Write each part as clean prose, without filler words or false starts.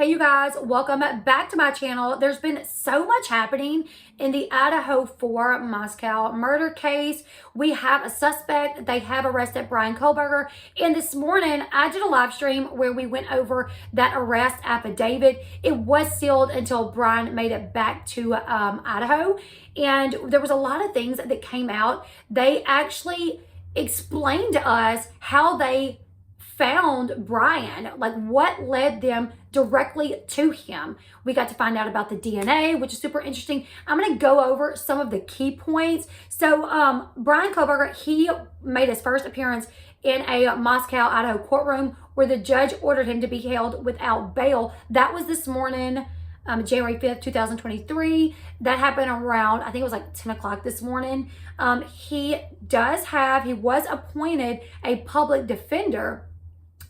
Hey you guys, welcome back to my channel. There's been so much happening in the Idaho 4 Moscow murder case. We have a suspect. They have arrested Bryan Kohberger. And this morning, I did a live stream where we went over that arrest affidavit. It was sealed until Bryan made it back to Idaho. And there was a lot of things that came out. They actually explained to us how they found Bryan, like what led them directly to him. We got to find out about the DNA, which is super interesting. I'm going to go over some of the key points. So Bryan Kohberger, he made his first appearance in a Moscow, Idaho courtroom where the judge ordered him to be held without bail. That was this morning, January 5th, 2023. That happened around, I think it was like 10 o'clock this morning. He was appointed a public defender.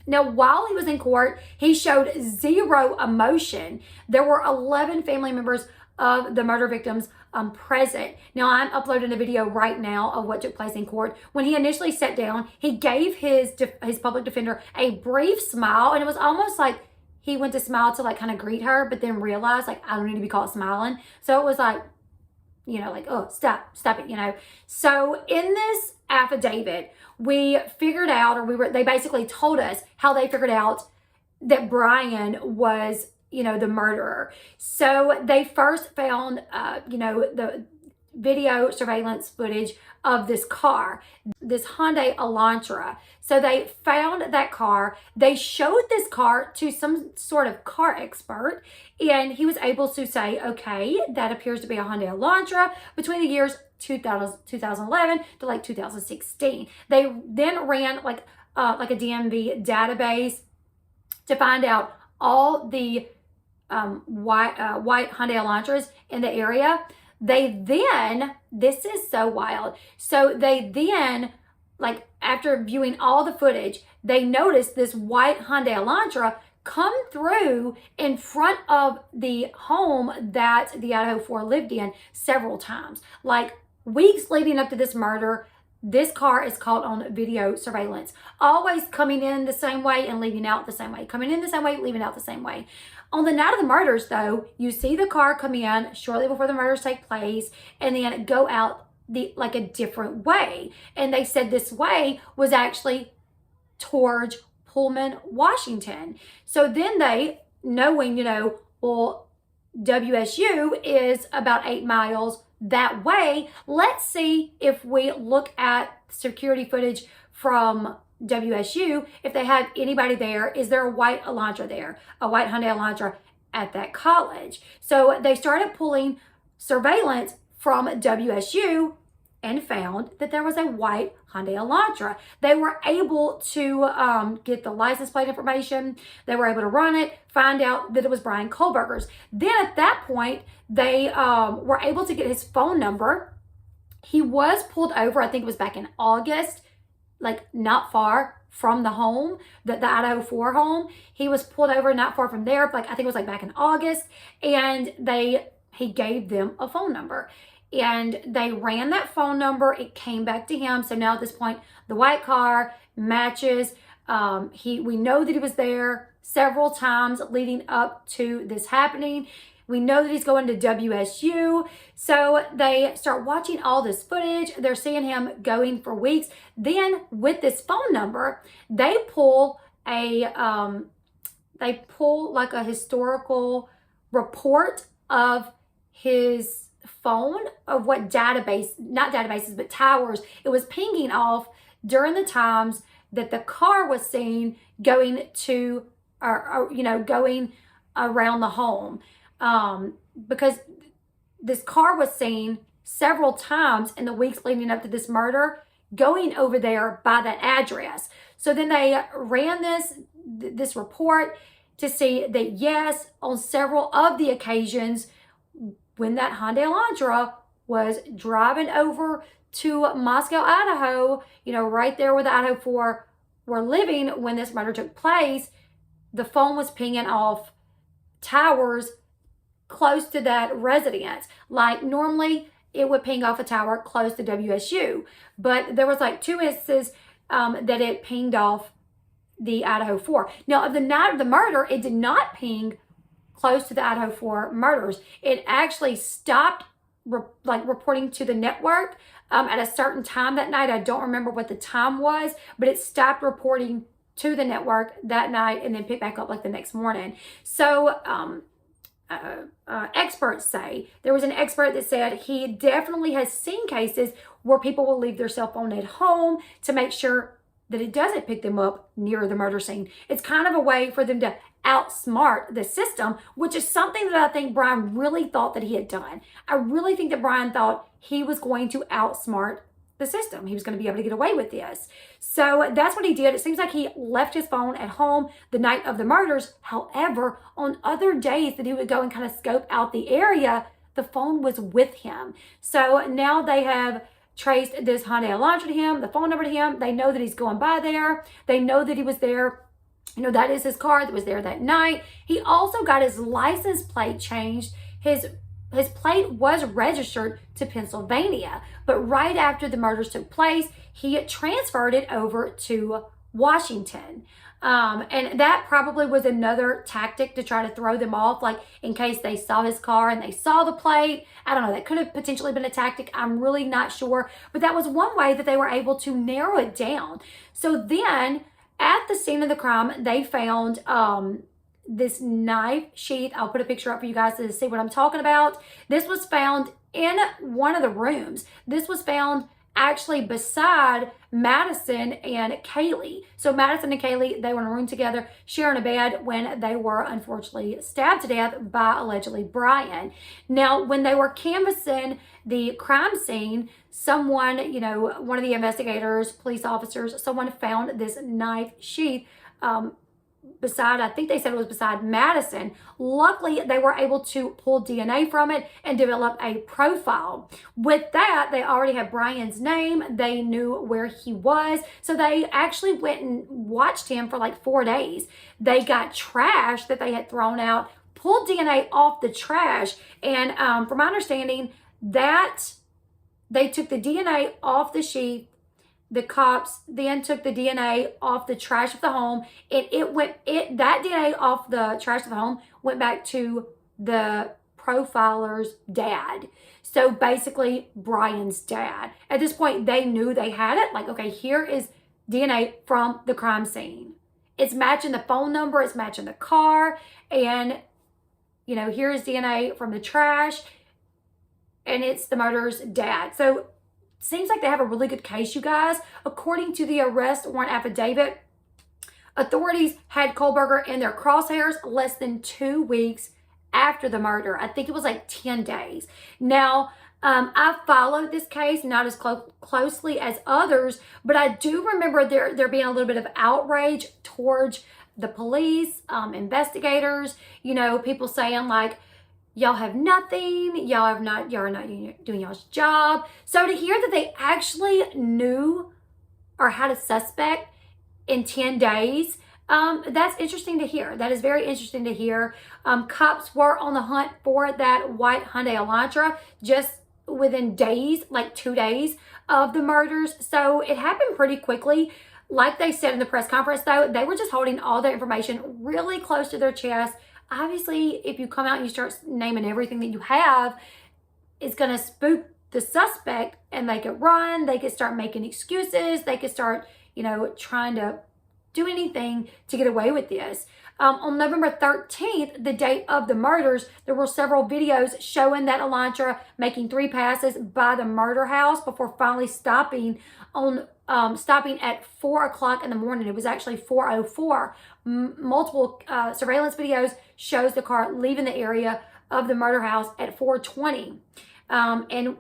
Now, while he was in court, he showed zero emotion. There were 11 family members of the murder victims present. Now, I'm uploading a video right now of what took place in court. When he initially sat down, he gave his public defender a brief smile, and it was almost like he went to smile to like kind of greet her, but then realized like, I don't need to be caught smiling. So it was like, you know, like, oh, stop it, you know. So in this affidavit, we figured out, they basically told us how they figured out that Bryan was, you know, the murderer. So they first found, you know, the video surveillance footage of this car, this Hyundai Elantra. So they found that car. They showed this car to some sort of car expert, and he was able to say, okay, that appears to be a Hyundai Elantra between the years 2011 to like 2016. They then ran like a DMV database to find out all the white Hyundai Elantras in the area. They then, this is so wild. So they then, like after viewing all the footage, they noticed this white Hyundai Elantra come through in front of the home that the Idaho 4 lived in several times. Like weeks leading up to this murder, this car is caught on video surveillance, always coming in the same way and leaving out the same way, coming in the same way, leaving out the same way. On the night of the murders, though, you see the car come in shortly before the murders take place and then go out like a different way. And they said this way was actually towards Pullman, Washington. So then they, knowing, you know, well, WSU is about 8 miles that way, let's see if we look at security footage from WSU, if they have anybody there. Is there a white Elantra there, a white Hyundai Elantra at that college? So they started pulling surveillance from WSU and found that there was a white Hyundai Elantra. They were able to get the license plate information. They were able to run it, find out that it was Bryan Kohberger's. Then at that point, they were able to get his phone number. He was pulled over, I think it was back in August, like not far from the home, the Idaho 4 home. He was pulled over not far from there, like I think it was like back in August, and he gave them a phone number. And they ran that phone number. It came back to him. So now at this point, the white car matches. We know that he was there several times leading up to this happening. We know that he's going to WSU. So they start watching all this footage. They're seeing him going for weeks. Then with this phone number, they pull like a historical report of his phone, of what not databases, but towers it was pinging off during the times that the car was seen going to, going around the home. Because this car was seen several times in the weeks leading up to this murder going over there by that address. So then they ran this report to see that yes, on several of the occasions when that Hyundai Elantra was driving over to Moscow, Idaho, you know, right there where the Idaho 4 were living when this murder took place, the phone was pinging off towers close to that residence. Like normally it would ping off a tower close to WSU, but there was like 2 instances that it pinged off the Idaho 4. Now, of the night of the murder, it did not ping close to the Idaho 4 murders. It actually stopped reporting to the network at a certain time that night. I don't remember what the time was, but it stopped reporting to the network that night and then picked back up like the next morning. So experts say, there was an expert that said he definitely has seen cases where people will leave their cell phone at home to make sure that it doesn't pick them up near the murder scene. It's kind of a way for them to outsmart the system, which is something that I think Bryan really thought that he had done. I really think that Bryan thought he was going to outsmart the system. He was going to be able to get away with this. So that's what he did. It seems like he left his phone at home the night of the murders. However, on other days that he would go and kind of scope out the area, the phone was with him. So now they have traced this Hyundai Elantra to him, the phone number to him. They know that he's going by there. They know that he was there. You know, that is his car that was there that night. He also got his license plate changed. His plate was registered to Pennsylvania, but right after the murders took place, he transferred it over to Washington. And that probably was another tactic to try to throw them off, like in case they saw his car and they saw the plate. I don't know, that could have potentially been a tactic. I'm really not sure, but that was one way that they were able to narrow it down. So then at the scene of the crime, they found this knife sheath. I'll put a picture up for you guys to see what I'm talking about. This was found in one of the rooms. This was found actually beside Madison and Kaylee. So Madison and Kaylee, they were in a room together, sharing a bed when they were unfortunately stabbed to death by allegedly Bryan. Now, when they were canvassing the crime scene, someone, you know, one of the investigators, police officers, someone found this knife sheath beside, I think they said it was beside Madison. Luckily, they were able to pull DNA from it and develop a profile. With that, they already had Bryan's name. They knew where he was. So they actually went and watched him for like 4 days. They got trash that they had thrown out, pulled DNA off the trash. And from my understanding, that they took the DNA off the sheath. The cops then took the DNA off the trash of the home, and that DNA off the trash of the home went back to the profiler's dad. So basically, Bryan's dad. At this point, they knew they had it. Like, okay, here is DNA from the crime scene. It's matching the phone number, it's matching the car, and, you know, here is DNA from the trash, and it's the murderer's dad. So seems like they have a really good case, you guys. According to the arrest warrant affidavit, authorities had Kohberger in their crosshairs less than 2 weeks after the murder. I think it was like 10 days. Now, I followed this case not as closely as others, but I do remember there being a little bit of outrage towards the police, investigators, you know, people saying like, y'all have nothing, y'all are not doing y'all's job. So to hear that they actually knew or had a suspect in 10 days, that's interesting to hear. That is very interesting to hear. Cops were on the hunt for that white Hyundai Elantra just within days, like 2 days of the murders. So it happened pretty quickly. Like they said in the press conference though, they were just holding all their information really close to their chest. Obviously, if you come out and you start naming everything that you have, it's going to spook the suspect and they could run. They could start making excuses. They could start, you know, trying to do anything to get away with this. On November 13th, the date of the murders, there were several videos showing that Elantra making 3 passes by the murder house before finally stopping at 4 o'clock in the morning. It was actually 4:04. Multiple surveillance videos shows the car leaving the area of the murder house at 4:20. And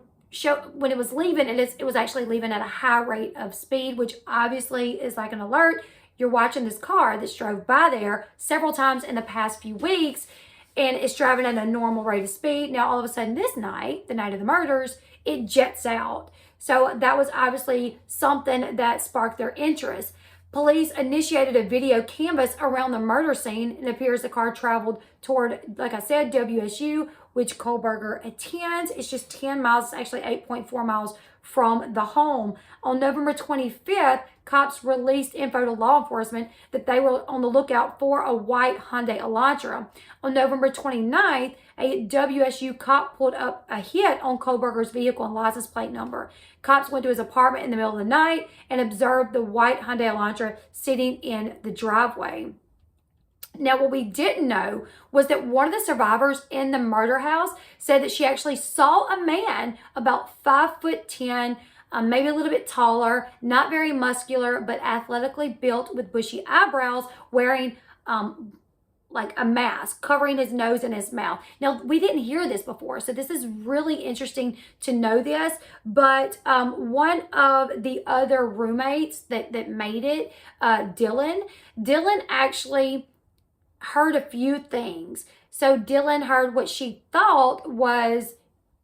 when it was leaving, it was actually leaving at a high rate of speed, which obviously is like an alert. You're watching this car that's drove by there several times in the past few weeks, and it's driving at a normal rate of speed. Now, all of a sudden this night, the night of the murders, it jets out. So that was obviously something that sparked their interest. Police initiated a video canvass around the murder scene. It appears the car traveled toward, like I said, WSU, which Kohberger attends. It's just 10 miles, it's actually 8.4 miles from the home. On November 25th, cops released info to law enforcement that they were on the lookout for a white Hyundai Elantra. On November 29th, a WSU cop pulled up a hit on Kohberger's vehicle and license plate number. Cops went to his apartment in the middle of the night and observed the white Hyundai Elantra sitting in the driveway. Now, what we didn't know was that one of the survivors in the murder house said that she actually saw a man about 5'10", maybe a little bit taller, not very muscular, but athletically built with bushy eyebrows, wearing like a mask covering his nose and his mouth. Now, we didn't hear this before, so this is really interesting to know this, but one of the other roommates that made it, Dylan actually heard a few things. So Dylan heard what she thought was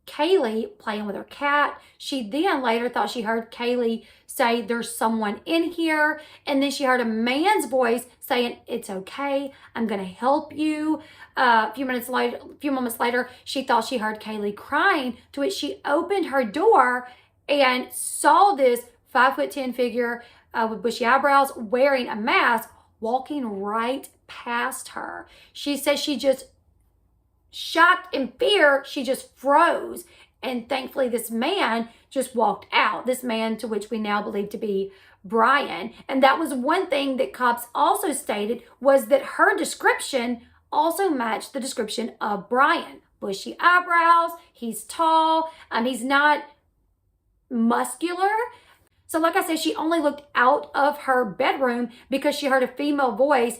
Kaylee playing with her cat. She then later thought she heard Kaylee say, "There's someone in here." And then she heard a man's voice saying, "It's okay, I'm gonna help you." A few moments later, she thought she heard Kaylee crying, to which she opened her door and saw this 5'10" figure with bushy eyebrows wearing a mask walking right past her. She says she just, shocked in fear, she just froze. And thankfully, this man just walked out. This man, to which we now believe to be Bryan. And that was one thing that cops also stated, was that her description also matched the description of Bryan. Bushy eyebrows, he's tall, he's not muscular. So like I said, she only looked out of her bedroom because she heard a female voice,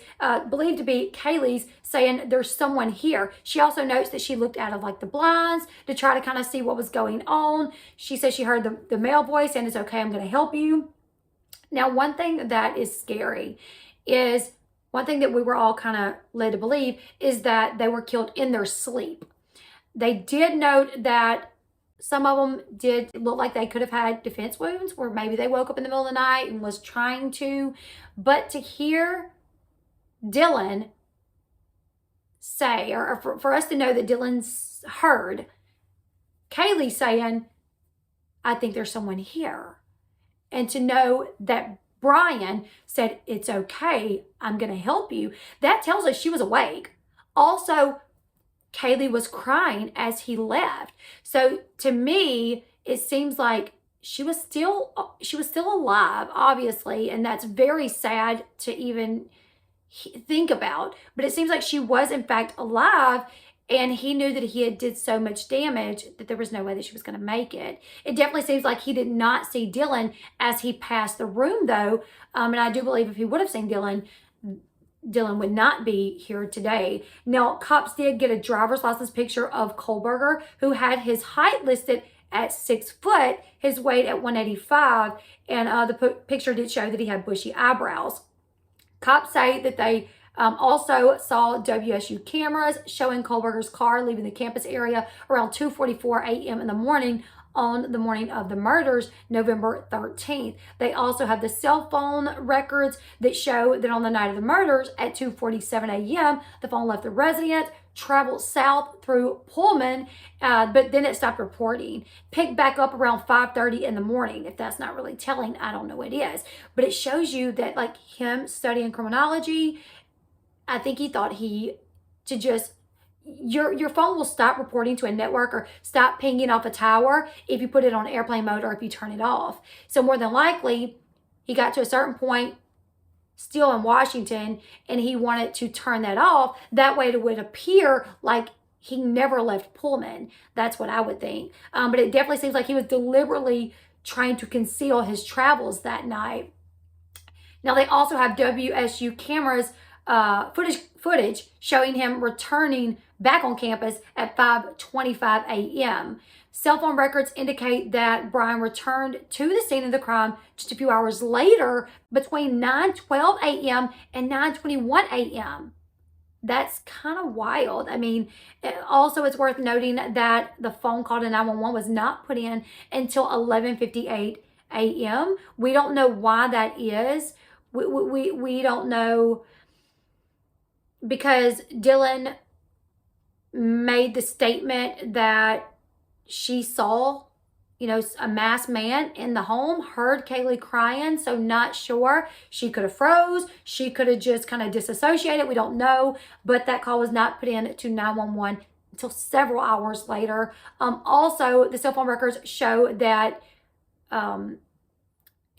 believed to be Kaylee's, saying, "There's someone here." She also notes that she looked out of like the blinds to try to kind of see what was going on. She says she heard the male voice saying, "It's okay, I'm going to help you." Now, one thing that is scary is, one thing that we were all kind of led to believe, is that they were killed in their sleep. They did note that some of them did look like they could have had defense wounds, where maybe they woke up in the middle of the night and was trying to. But to hear Dylan say, or for us to know that Dylan's heard Kaylee saying, "I think there's someone here," and to know that Bryan said, "It's okay, I'm going to help you," that tells us she was awake. Also, Kaylee was crying as he left. So to me, it seems like she was still alive, obviously, and that's very sad to even think about. But it seems like she was in fact alive, and he knew that he had did so much damage that there was no way that she was going to make it. It definitely seems like he did not see Dylan as he passed the room, though. And I do believe if he would have seen Dylan would not be here today. Now, cops did get a driver's license picture of Kohberger, who had his height listed at 6 foot, his weight at 185, and the picture did show that he had bushy eyebrows. Cops say that they also saw WSU cameras showing Kohberger's car leaving the campus area around 2:44 a.m. in the morning on the morning of the murders, November 13th. They also have the cell phone records that show that on the night of the murders at 2:47 a.m., the phone left the residence, traveled south through Pullman, but then it stopped reporting. Picked back up around 5:30 in the morning. If that's not really telling, I don't know what it is. But it shows you that, like, him studying criminology, I think he thought your phone will stop reporting to a network or stop pinging off a tower if you put it on airplane mode or if you turn it off. So more than likely, he got to a certain point still in Washington and he wanted to turn that off. That way it would appear like he never left Pullman. That's what I would think. But it definitely seems like he was deliberately trying to conceal his travels that night. Now, they also have WSU cameras footage showing him returning back on campus at 5:25 a.m. Cell phone records indicate that Bryan returned to the scene of the crime just a few hours later between 9:12 a.m. and 9:21 a.m. That's kind of wild. I mean, also it's worth noting that the phone call to 911 was not put in until 11:58 a.m. We don't know why that is. We don't know, because Dylan made the statement that she saw a masked man in the home heard Kaylee crying, so not sure. She could have froze. She could have just kind of disassociated. We don't know, but that call was not put in to 911 until several hours later. Also, the cell phone records show that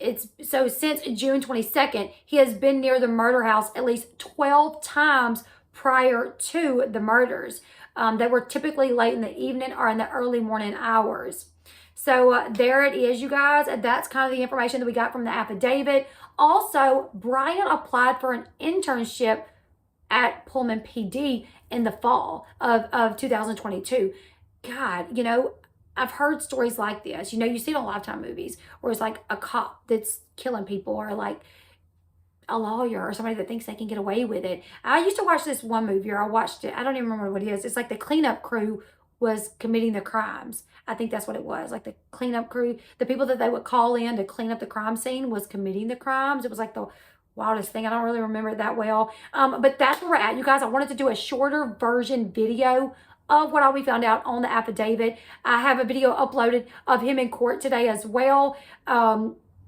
since June 22nd, he has been near the murder house at least 12 times prior to the murders. That were typically late in the evening or in the early morning hours. So there it is, you guys. That's kind of the information that we got from the affidavit. Also, Bryan applied for an internship at Pullman PD in the fall of 2022. God, I've heard stories like this. You see it on Lifetime movies where it's like a cop that's killing people, or like a lawyer or somebody that thinks they can get away with it. I used to watch this one movie, or I watched it. I don't even remember what it is. It's like the cleanup crew was committing the crimes. I think that's what it was. Like the cleanup crew, the people that they would call in to clean up the crime scene was committing the crimes. It was like the wildest thing. I don't really remember it that well. But that's where we're at, you guys. I wanted to do a shorter version video of what all we found out on the affidavit. I have a video uploaded of him in court today as well.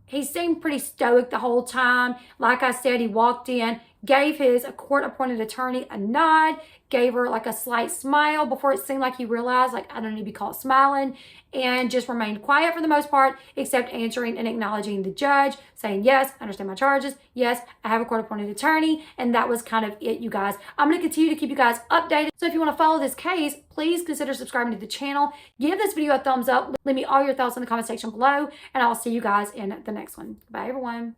He seemed pretty stoic the whole time. Like I said, he walked in, gave his court-appointed attorney a nod, gave her like a slight smile before it seemed like he realized, like, I don't need to be caught smiling, and just remained quiet for the most part, except answering and acknowledging the judge, saying, yes, I understand my charges. Yes, I have a court-appointed attorney. And that was kind of it, you guys. I'm going to continue to keep you guys updated. So if you want to follow this case, please consider subscribing to the channel. Give this video a thumbs up. Leave me all your thoughts in the comment section below, and I'll see you guys in the next one. Bye, everyone.